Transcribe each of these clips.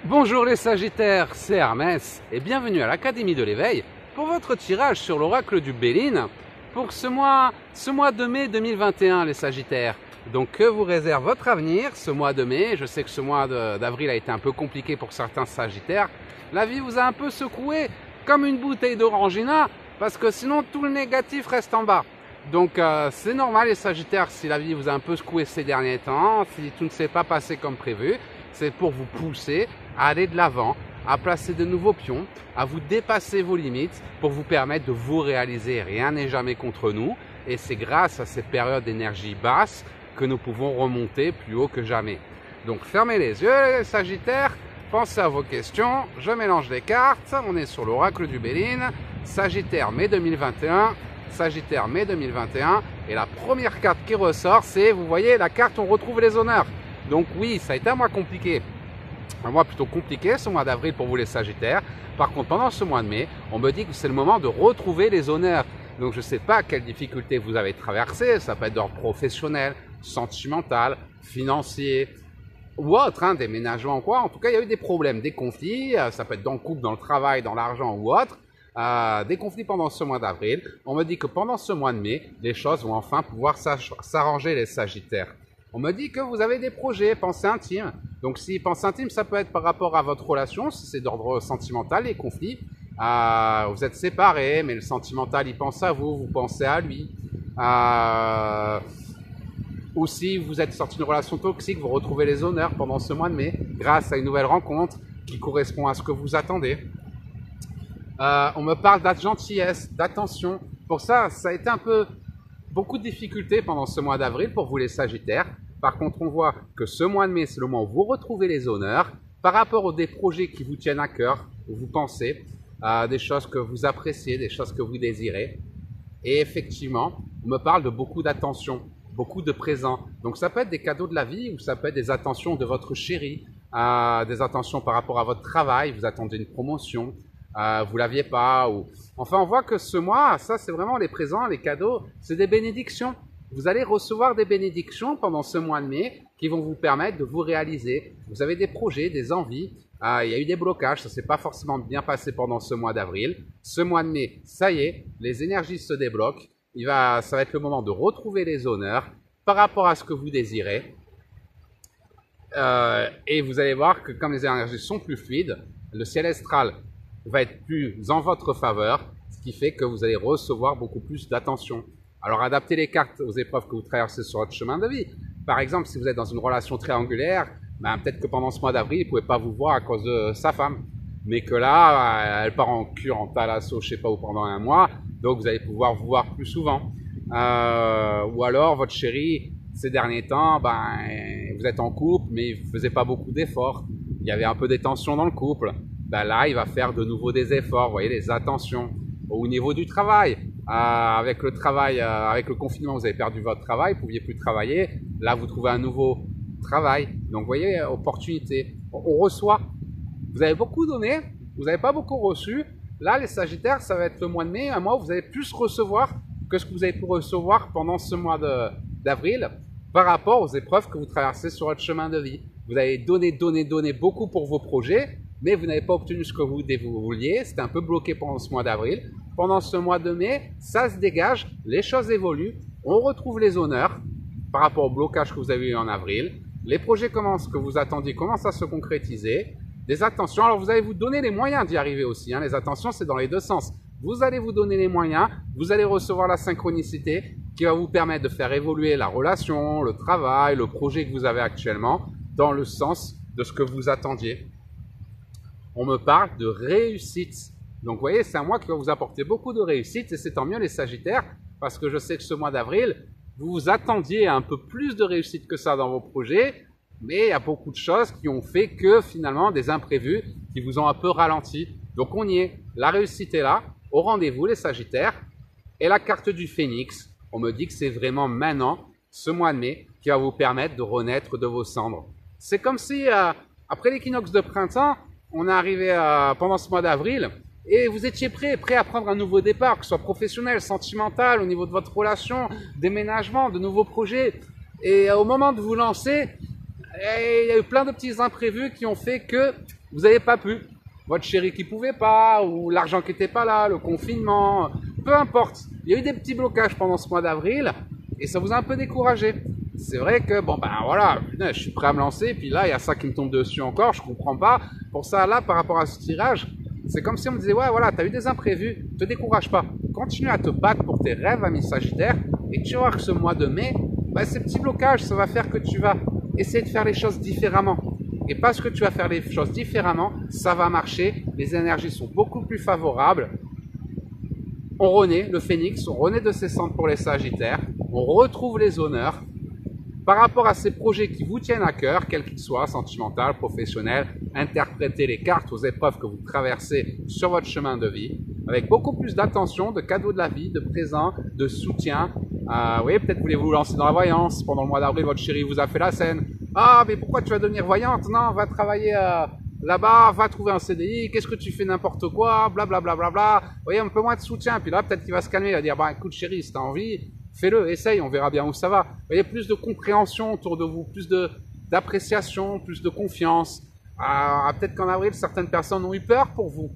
Bonjour les Sagittaires, c'est Hermès et bienvenue à l'Académie de l'éveil pour votre tirage sur l'oracle du Béline pour ce mois de mai 2021 les Sagittaires. Donc que vous réserve votre avenir ce mois de mai? Je sais que ce mois d'avril a été un peu compliqué pour certains Sagittaires. La vie vous a un peu secoué comme une bouteille d'orangina parce que sinon tout le négatif reste en bas. Donc c'est normal les Sagittaires si la vie vous a un peu secoué ces derniers temps, si tout ne s'est pas passé comme prévu. C'est pour vous pousser à aller de l'avant, à placer de nouveaux pions, à vous dépasser vos limites pour vous permettre de vous réaliser. Rien n'est jamais contre nous et c'est grâce à ces périodes d'énergie basse que nous pouvons remonter plus haut que jamais. Donc fermez les yeux les Sagittaires, pensez à vos questions, je mélange les cartes, on est sur l'oracle du Béline, Sagittaire mai 2021, Sagittaire mai 2021 et la première carte qui ressort c'est, vous voyez la carte on retrouve les honneurs. Donc oui, ça a été un mois compliqué. Un mois plutôt compliqué, ce mois d'avril pour vous les Sagittaires. Par contre, pendant ce mois de mai, on me dit que c'est le moment de retrouver les honneurs. Donc je ne sais pas quelles difficultés vous avez traversées. Ça peut être d'ordre professionnel, sentimental, financier ou autre, déménagement ou quoi. En tout cas, il y a eu des problèmes, des conflits. Ça peut être dans le couple, dans le travail, dans l'argent ou autre. Des conflits pendant ce mois d'avril. On me dit que pendant ce mois de mai, les choses vont enfin pouvoir s'arranger les Sagittaires. On me dit que vous avez des projets, pensées intimes. Donc si pensée intime, ça peut être par rapport à votre relation, si c'est d'ordre sentimental, les conflits. Vous êtes séparés, mais le sentimental, il pense à vous, vous pensez à lui. Ou si vous êtes sorti d'une relation toxique, vous retrouvez les honneurs pendant ce mois de mai, grâce à une nouvelle rencontre qui correspond à ce que vous attendez. On me parle de gentillesse, d'attention. Pour ça a été un peu beaucoup de difficultés pendant ce mois d'avril pour vous les Sagittaires. Par contre, on voit que ce mois de mai, c'est le moment où vous retrouvez les honneurs par rapport aux des projets qui vous tiennent à cœur, où vous pensez, des choses que vous appréciez, des choses que vous désirez. Et effectivement, on me parle de beaucoup d'attention, beaucoup de présents. Donc ça peut être des cadeaux de la vie ou ça peut être des attentions de votre chéri, des attentions par rapport à votre travail, vous attendez une promotion, vous l'aviez pas. Enfin, on voit que ce mois, ça c'est vraiment les présents, les cadeaux, c'est des bénédictions. Vous allez recevoir des bénédictions pendant ce mois de mai qui vont vous permettre de vous réaliser. Vous avez des projets, des envies. Il y a eu des blocages, ça ne s'est pas forcément bien passé pendant ce mois d'avril. Ce mois de mai, ça y est, les énergies se débloquent. Ça va être le moment de retrouver les honneurs par rapport à ce que vous désirez. Et vous allez voir que comme les énergies sont plus fluides, le ciel astral va être plus en votre faveur, ce qui fait que vous allez recevoir beaucoup plus d'attention. Alors, adaptez les cartes aux épreuves que vous traversez sur votre chemin de vie. Par exemple, si vous êtes dans une relation triangulaire, peut-être que pendant ce mois d'avril, il ne pouvait pas vous voir à cause de sa femme. Mais que là, elle part en cure, en thalasso, je sais pas où, pendant un mois. Donc, vous allez pouvoir vous voir plus souvent. Ou alors, votre chéri, ces derniers temps, vous êtes en couple, mais il ne faisait pas beaucoup d'efforts. Il y avait un peu des tensions dans le couple. Là, il va faire de nouveau des efforts, vous voyez, des attentions. Au niveau du travail, avec le travail, avec le confinement, vous avez perdu votre travail, vous ne pouviez plus travailler. Là, vous trouvez un nouveau travail. Donc, vous voyez, opportunité. On reçoit. Vous avez beaucoup donné, vous n'avez pas beaucoup reçu. Là, les Sagittaires, ça va être le mois de mai, un mois où vous allez plus recevoir que ce que vous avez pu recevoir pendant ce mois d'avril par rapport aux épreuves que vous traversez sur votre chemin de vie. Vous avez donné beaucoup pour vos projets, mais vous n'avez pas obtenu ce que vous vouliez. C'était un peu bloqué pendant ce mois d'avril. Pendant ce mois de mai, ça se dégage, les choses évoluent, on retrouve les honneurs par rapport au blocage que vous avez eu en avril. Les projets que vous attendiez commencent à se concrétiser. Des attentions, alors vous allez vous donner les moyens d'y arriver aussi. Les attentions, c'est dans les deux sens. Vous allez vous donner les moyens, vous allez recevoir la synchronicité qui va vous permettre de faire évoluer la relation, le travail, le projet que vous avez actuellement dans le sens de ce que vous attendiez. On me parle de réussite. Donc, vous voyez, c'est un mois qui va vous apporter beaucoup de réussite et c'est tant mieux les Sagittaires parce que je sais que ce mois d'avril, vous vous attendiez à un peu plus de réussite que ça dans vos projets, mais il y a beaucoup de choses qui ont fait que finalement des imprévus qui vous ont un peu ralenti. Donc, on y est. La réussite est là, au rendez-vous les Sagittaires. Et la carte du Phénix, on me dit que c'est vraiment maintenant, ce mois de mai, qui va vous permettre de renaître de vos cendres. C'est comme si, après l'équinoxe de printemps, on est arrivé pendant ce mois d'avril et vous étiez prêt à prendre un nouveau départ, que ce soit professionnel, sentimental, au niveau de votre relation, déménagement, de nouveaux projets. Et au moment de vous lancer, il y a eu plein de petits imprévus qui ont fait que vous n'avez pas pu. Votre chéri qui pouvait pas, ou l'argent qui n'était pas là, le confinement, peu importe. Il y a eu des petits blocages pendant ce mois d'avril et ça vous a un peu découragé. C'est vrai que, bon ben voilà, je suis prêt à me lancer, puis là, il y a ça qui me tombe dessus encore, je comprends pas. Pour ça, là, par rapport à ce tirage, c'est comme si on me disait, ouais, voilà, t'as eu des imprévus, te décourage pas. Continue à te battre pour tes rêves, ami Sagittaire, et tu vas voir que ce mois de mai, bah, ces petits blocages, ça va faire que tu vas essayer de faire les choses différemment. Et parce que tu vas faire les choses différemment, ça va marcher, les énergies sont beaucoup plus favorables. On renaît, le phénix, on renaît de ses cendres pour les Sagittaires, on retrouve les honneurs. Par rapport à ces projets qui vous tiennent à cœur, quels qu'ils soient, sentimental, professionnel, interprétez les cartes aux épreuves que vous traversez sur votre chemin de vie, avec beaucoup plus d'attention, de cadeaux de la vie, de présents, de soutien. Oui, peut-être voulez-vous vous lancer dans la voyance. Pendant le mois d'avril, votre chéri vous a fait la scène. Ah, mais pourquoi tu vas devenir voyante? Non, va travailler là-bas, va trouver un CDI, qu'est-ce que tu fais n'importe quoi, blablabla. Bla, bla, bla. Vous voyez, un peu moins de soutien. Puis là, peut-être qu'il va se calmer, il va dire, bah écoute chéri, si t'as envie, fais-le, essaye, on verra bien où ça va. Vous voyez, plus de compréhension autour de vous, plus d'appréciation, plus de confiance. Peut-être qu'en avril, certaines personnes ont eu peur pour vous,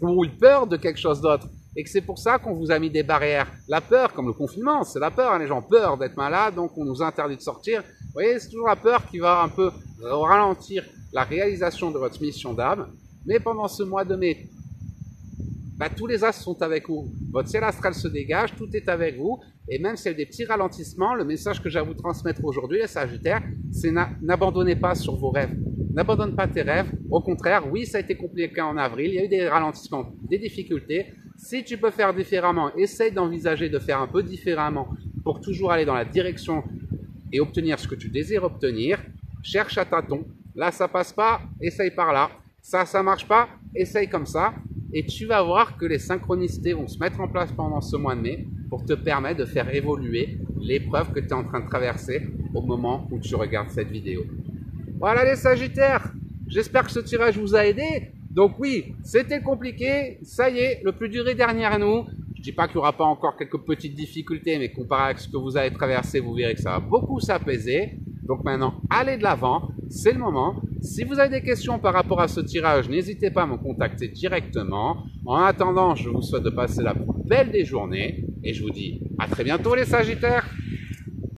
ou ont eu peur de quelque chose d'autre, et que c'est pour ça qu'on vous a mis des barrières. La peur, comme le confinement, c'est la peur, hein, les gens ont peur d'être malades, donc on nous interdit de sortir. Vous voyez, c'est toujours la peur qui va un peu ralentir la réalisation de votre mission d'âme. Mais pendant ce mois de mai, bah, tous les as sont avec vous. Votre ciel astral se dégage, tout est avec vous. Et même s'il y a des petits ralentissements, le message que j'ai à vous transmettre aujourd'hui, les Sagittaires, c'est n'abandonnez pas sur vos rêves. N'abandonne pas tes rêves. Au contraire, oui, ça a été compliqué en avril. Il y a eu des ralentissements, des difficultés. Si tu peux faire différemment, essaye d'envisager de faire un peu différemment pour toujours aller dans la direction et obtenir ce que tu désires obtenir. Cherche à tâtons. Là, ça passe pas, essaye par là. Ça marche pas, essaye comme ça. Et tu vas voir que les synchronicités vont se mettre en place pendant ce mois de mai pour te permettre de faire évoluer l'épreuve que tu es en train de traverser au moment où tu regardes cette vidéo. Voilà les Sagittaires, j'espère que ce tirage vous a aidé. Donc oui, c'était compliqué, ça y est, le plus dur est derrière nous. Je dis pas qu'il n'y aura pas encore quelques petites difficultés, mais comparé à ce que vous avez traversé, vous verrez que ça va beaucoup s'apaiser. Donc maintenant, allez de l'avant, c'est le moment. Si vous avez des questions par rapport à ce tirage, n'hésitez pas à me contacter directement. En attendant, je vous souhaite de passer la plus belle des journées et je vous dis à très bientôt les Sagittaires.